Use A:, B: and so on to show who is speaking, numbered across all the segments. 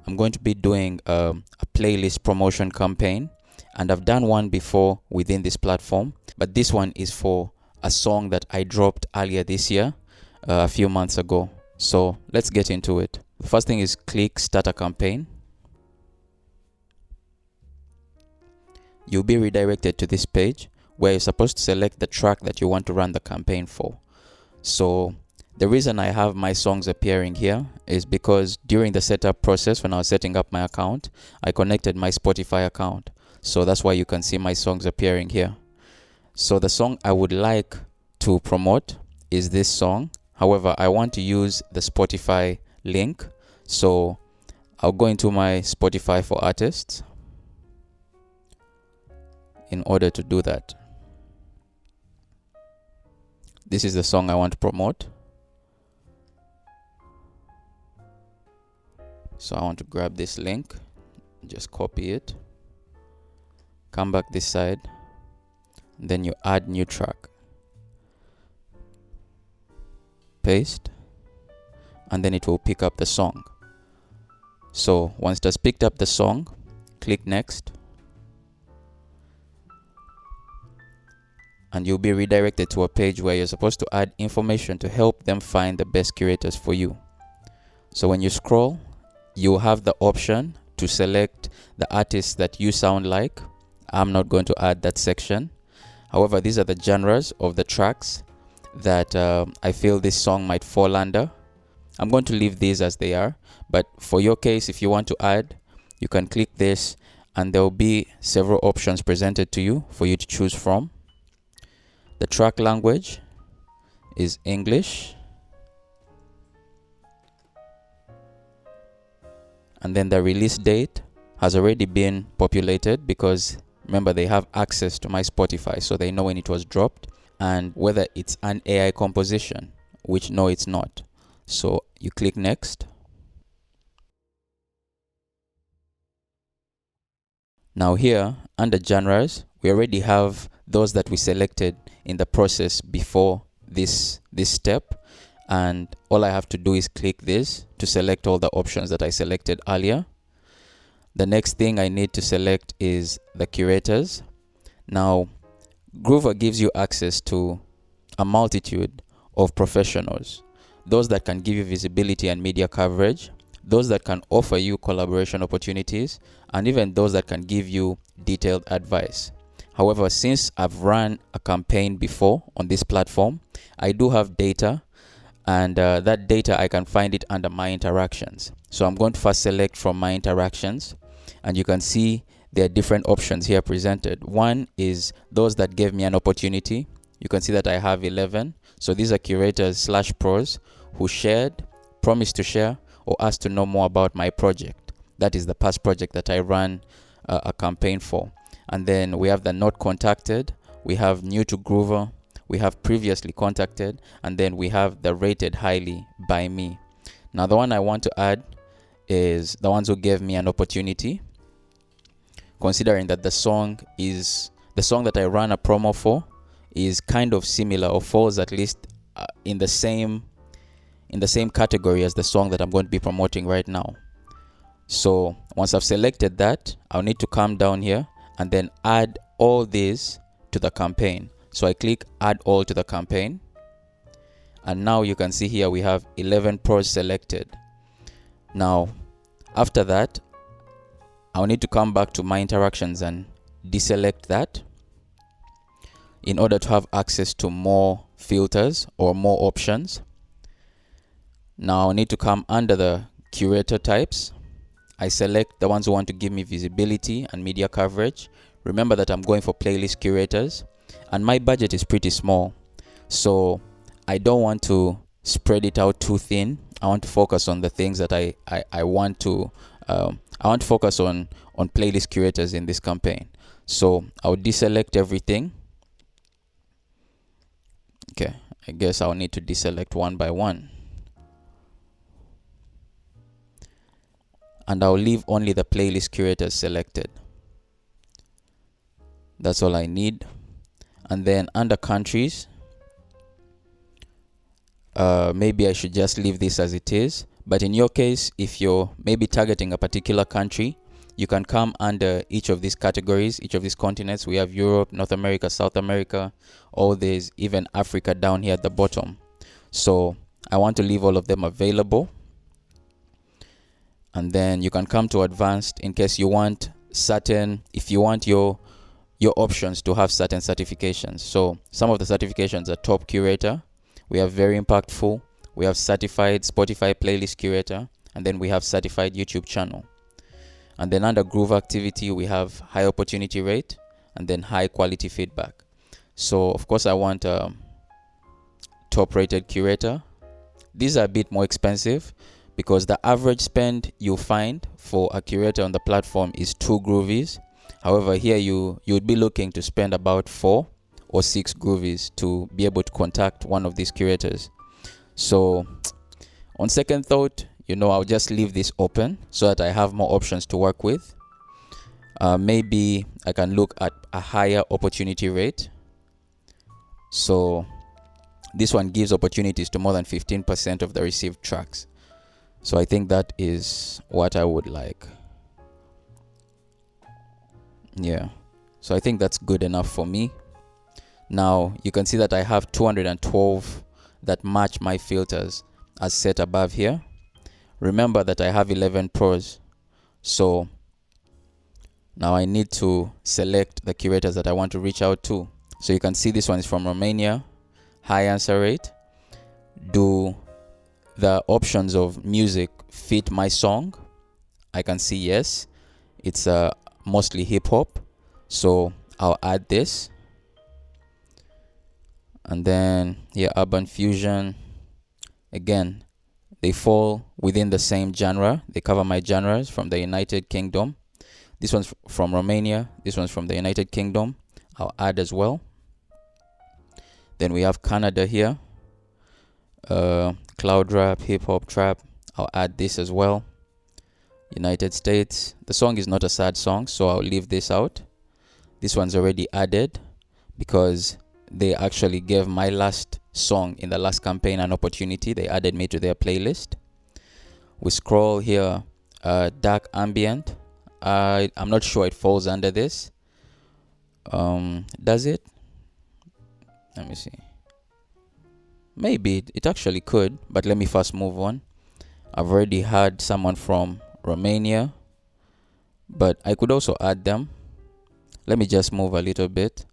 A: I'm going to be doing a playlist promotion campaign, and I've done one before within this platform, but this one is for a song that I dropped earlier this year, a few months ago. So let's get into it. The first thing is click Start a Campaign. You'll be redirected to this page where you're supposed to select the track that you want to run the campaign for. So the reason I have my songs appearing here is because during the setup process, when I was setting up my account, I connected my Spotify account. So that's why you can see my songs appearing here. So the song I would like to promote is this song. However, I want to use the Spotify link. So I'll go into my Spotify for artists in order to do that. This is the song I want to promote. So I want to grab this link, just copy it, come back this side, then you add new track, paste, and then it will pick up the song. So once it has picked up the song, click next, and you'll be redirected to a page where you're supposed to add information to help them find the best curators for you. So when you scroll, you have the option to select the artists that you sound like. I'm not going to add that section. However, these are the genres of the tracks that I feel this song might fall under. I'm going to leave these as they are, but for your case, if you want to add, you can click this and there will be several options presented to you for you to choose from. The track language is English. And then the release date has already been populated because remember they have access to my Spotify, so they know when it was dropped and whether it's an AI composition, which no, it's not. So you click next. Now here under genres, we already have those that we selected in the process before this step, and all I have to do is click this to select all the options that I selected earlier. The next thing I need to select is the curators. Now Groover gives you access to a multitude of professionals, those that can give you visibility and media coverage, those that can offer you collaboration opportunities, and even those that can give you detailed advice. However, since I've run a campaign before on this platform, I do have data, and that data I can find it under my interactions. So I'm going to first select from my interactions, and you can see there are different options here presented. One is those that gave me an opportunity. You can see that I have 11. So these are curators / pros who shared, promised to share, or asked to know more about my project. That is the past project that I ran a campaign for. And then we have the not contacted, we have new to Groover, we have previously contacted, and then we have the rated highly by me. Now the one I want to add is the ones who gave me an opportunity, considering that the song that I ran a promo for is kind of similar or falls at least in the same category as the song that I'm going to be promoting right now. So once I've selected that, I'll need to come down here and then add all these to the campaign. So I click add all to the campaign, and now you can see here we have 11 pros selected. Now after that, I'll need to come back to my interactions and deselect that in order to have access to more filters or more options. Now I need to come under the curator types. I select the ones who want to give me visibility and media coverage. Remember that I'm going for playlist curators, and my budget is pretty small, so I don't want to spread it out too thin. I want to focus on the things that I want to focus on playlist curators in this campaign. So I'll deselect everything. Okay, I guess I'll need to deselect one by one. And I'll leave only the playlist curators selected. That's all I need. And then under countries, maybe I should just leave this as it is, But in your case, if you're maybe targeting a particular country, you can come under each of these categories, each of these continents. We have Europe, North America, South America, all these, even Africa down here at the bottom. So I want to leave all of them available. And then you can come to advanced in case you want certain, if you want your options to have certain certifications. So some of the certifications are top curator, we have very impactful, we have certified Spotify playlist curator, and then we have certified YouTube channel. And then under Groove activity, we have high opportunity rate and then high quality feedback. So of course I want a top rated curator. These are a bit more expensive because the average spend you find for a curator on the platform is 2 groovies. However, here you would be looking to spend about 4 or 6 groovies to be able to contact one of these curators. So on second thought, I'll just leave this open so that I have more options to work with. Maybe I can look at a higher opportunity rate. So this one gives opportunities to more than 15% of the received tracks. So I think that is what I would like. Yeah, so I think that's good enough for me. Now you can see that I have 212 that match my filters as set above here. Remember that I have 11 pros, so now I need to select the curators that I want to reach out to. So you can see this one is from Romania, high answer rate. Do the options of music fit my song? I can see yes, it's mostly hip hop, so I'll add this. And then here, urban fusion, again, they fall within the same genre. They cover my genres from the United Kingdom. This one's from Romania, this one's from the United Kingdom. I'll add as well. Then we have Canada here, cloud rap, hip hop, trap. I'll add this as well. United States, the song is not a sad song, so I'll leave this out. This one's already added because they actually gave my last song in the last campaign an opportunity. They added me to their playlist. We scroll here, dark ambient. I'm not sure it falls under this. Does it? Let me see. Maybe it actually could, but let me first move on. I've already had someone from Romania, but I could also add them. Let me just move a little bit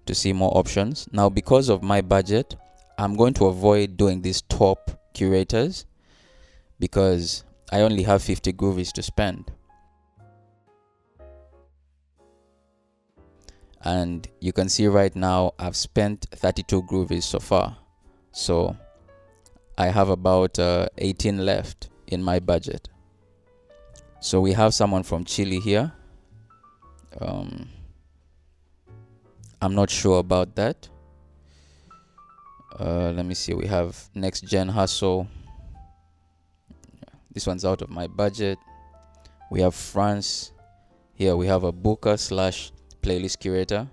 A: to see more options. Now, because of my budget, I'm going to avoid doing these top curators because I only have 50 groovies to spend. And you can see right now I've spent 32 groovies so far. So I have about 18 left in my budget. So we have someone from Chile here. I'm not sure about that. Let me see. We have Next Gen Hustle. This one's out of my budget. We have France. Here we have a booker / playlist curator.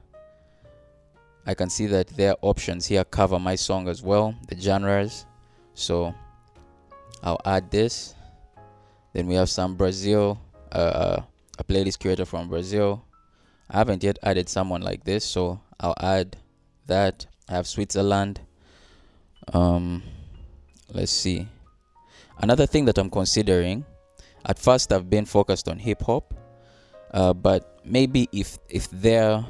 A: I can see that their options here cover my song as well, the genres. So I'll add this. Then we have some Brazil, a playlist curator from Brazil. I haven't yet added someone like this, so I'll add that. I have Switzerland. Let's see. Another thing that I'm considering, at first I've been focused on hip hop, but maybe if their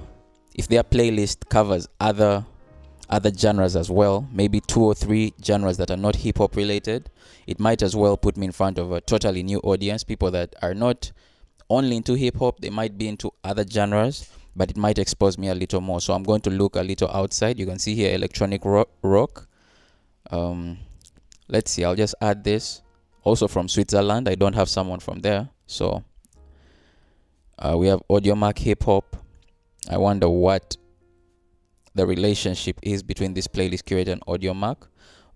A: playlist covers other genres as well, maybe 2 or 3 genres that are not hip hop related, it might as well put me in front of a totally new audience, people that are not only into hip hop, they might be into other genres, but it might expose me a little more. So I'm going to look a little outside. You can see here electronic rock. Let's see, I'll just add this. Also from Switzerland, I don't have someone from there. So we have Audiomack hip hop. I wonder what the relationship is between this playlist curator and Audiomack,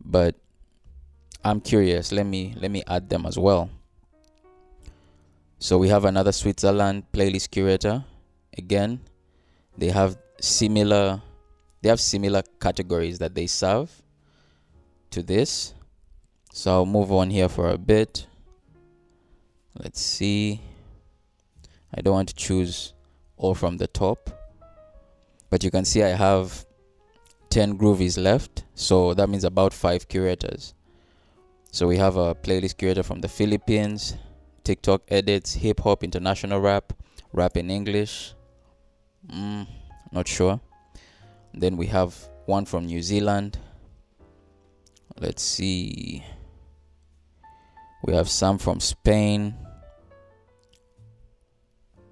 A: but I'm curious. Let me add them as well. So we have another Switzerland playlist curator. Again, they have similar categories that they serve to this. So I'll move on here for a bit. Let's see. I don't want to choose all from the top, but you can see I have 10 groovies left, so that means about 5 curators. So we have a playlist curator from the Philippines, TikTok edits, hip hop, international rap, rap in English, not sure. Then we have one from New Zealand. Let's see. We have some from Spain.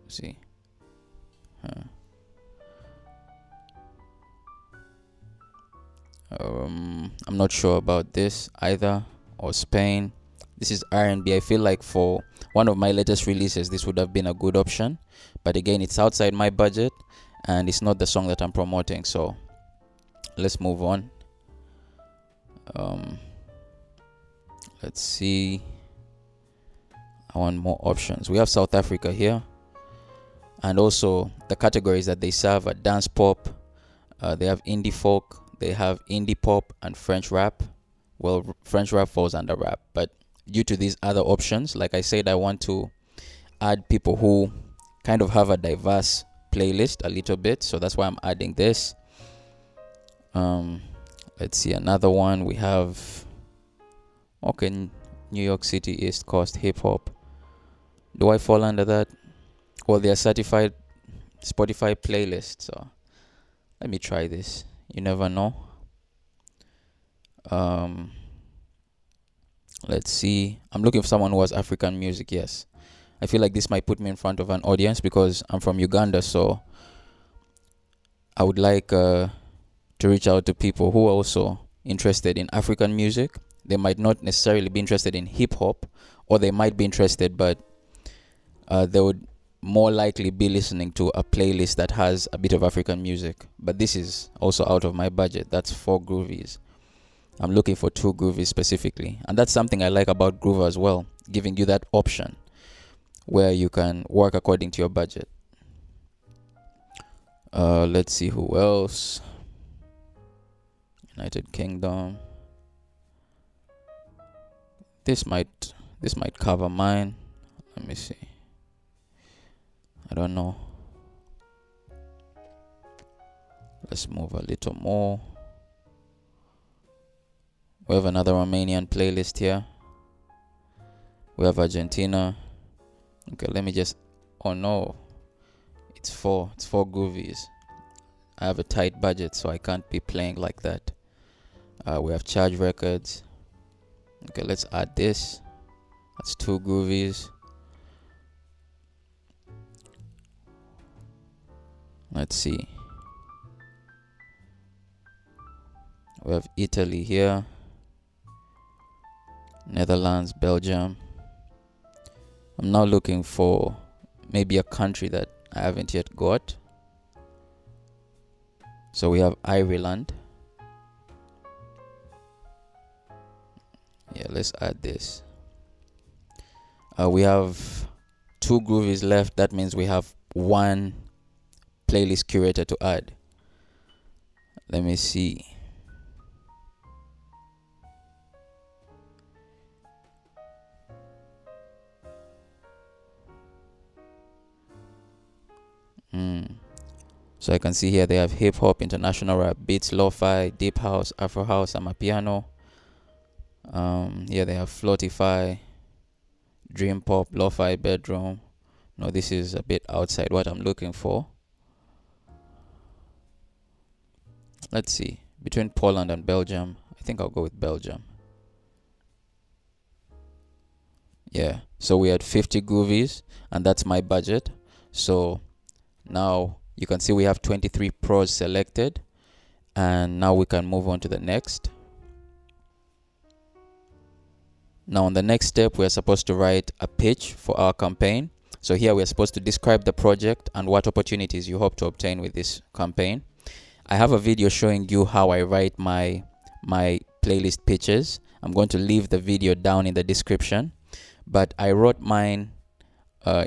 A: Let's see. I'm not sure about this either, or Spain. This is R&B. I feel like for one of my latest releases, this would have been a good option. But again, it's outside my budget and it's not the song that I'm promoting. So let's move on. Let's see. I want more options. We have South Africa here. And also the categories that they serve are dance pop. They have indie folk. They have indie pop and French rap. Well, French rap falls under rap, but due to these other options, like I said, I want to add people who kind of have a diverse playlist a little bit, so that's why I'm adding this. Let's see another one. We have New York City East Coast hip hop. Do I fall under that? Well, they are certified Spotify playlist, so let me try this. You never know. Let's see. I'm looking for someone who has African music. Yes, I feel like this might put me in front of an audience because I'm from Uganda, so I would like to reach out to people who are also interested in African music. They might not necessarily be interested in hip hop, or they might be interested, but they would more likely be listening to a playlist that has a bit of African music. But this is also out of my budget. That's 4 groovies. I'm looking for 2 groovies specifically, and that's something I like about Groover as well, giving you that option where you can work according to your budget. Let's see who else. United Kingdom. This might cover mine. Let me see. I don't know. Let's move a little more. We have another Romanian playlist here. We have Argentina. Okay, let me just... Oh no. It's 4 groovies. I have a tight budget, so I can't be playing like that. We have Charge Records. Okay, let's add this. That's 2 groovies. Let's see. We have Italy here. Netherlands, Belgium. I'm now looking for maybe a country that I haven't yet got. So we have Ireland. Yeah, let's add this. We have 2 groovies left. That means we have 1 playlist curator to add. Let me see. So I can see here they have hip hop, international rap, beats, lo-fi, deep house, afro house, amapiano. Here they have Floatify, dream pop, lo-fi, bedroom. No, this is a bit outside what I'm looking for. Let's see. Between Poland and Belgium, I think I'll go with Belgium. Yeah, so we had 50 groovies, and that's my budget. So now you can see we have 23 pros selected, and now we can move on to the next. Now on the next step, we are supposed to write a pitch for our campaign. So here we are supposed to describe the project and what opportunities you hope to obtain with this campaign. I have a video showing you how I write my playlist pitches. I'm going to leave the video down in the description, but I wrote mine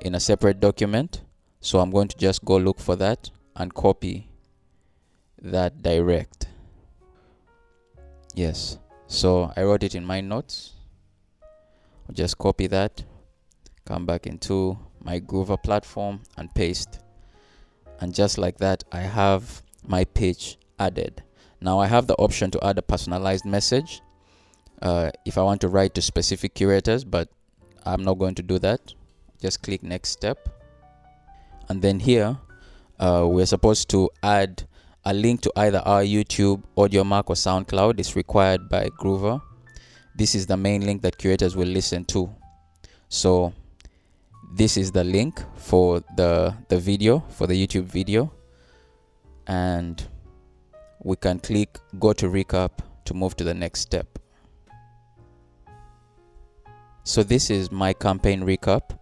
A: in a separate document. So I'm going to just go look for that and copy that direct. Yes, so I wrote it in my notes. I'll just copy that, come back into my Groover platform and paste. And just like that, I have my page added. Now I have the option to add a personalized message if I want to write to specific curators, but I'm not going to do that. Just click next step. And then here, we're supposed to add a link to either our YouTube, AudioMac, or SoundCloud. It's required by Groover. This is the main link that curators will listen to. So this is the link for the video, for the YouTube video. And we can click go to recap to move to the next step. So this is my campaign recap.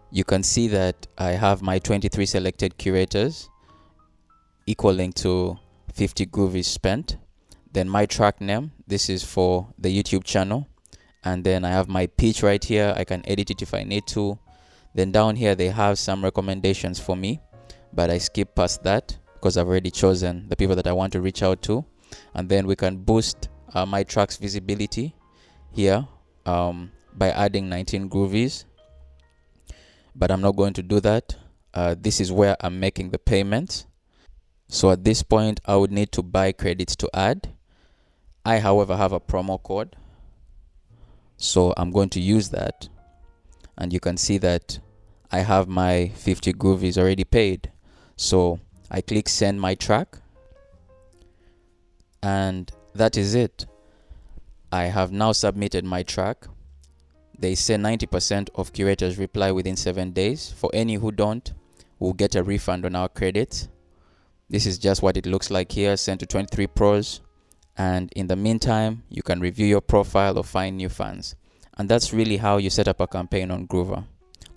A: You can see that I have my 23 selected curators equaling to 50 groovies spent. Then my track name, this is for the YouTube channel. And then I have my pitch right here. I can edit it if I need to. Then down here they have some recommendations for me, but I skip past that because I've already chosen the people that I want to reach out to. And then we can boost my track's visibility here by adding 19 groovies, but I'm not going to do that. This is where I'm making the payments. So at this point I would need to buy credits to add. I however have a promo code, so I'm going to use that. And you can see that I have my 50 groovies already paid. So I click send my track, and that is it. I have now submitted my track. They say 90% of curators reply within 7 days. For any who don't, we'll get a refund on our credits. This is just what it looks like here, sent to 23 pros. And in the meantime, you can review your profile or find new fans. And that's really how you set up a campaign on Groover.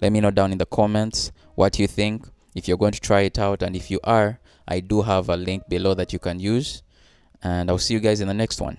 A: Let me know down in the comments what you think, if you're going to try it out. And if you are, I do have a link below that you can use. And I'll see you guys in the next one.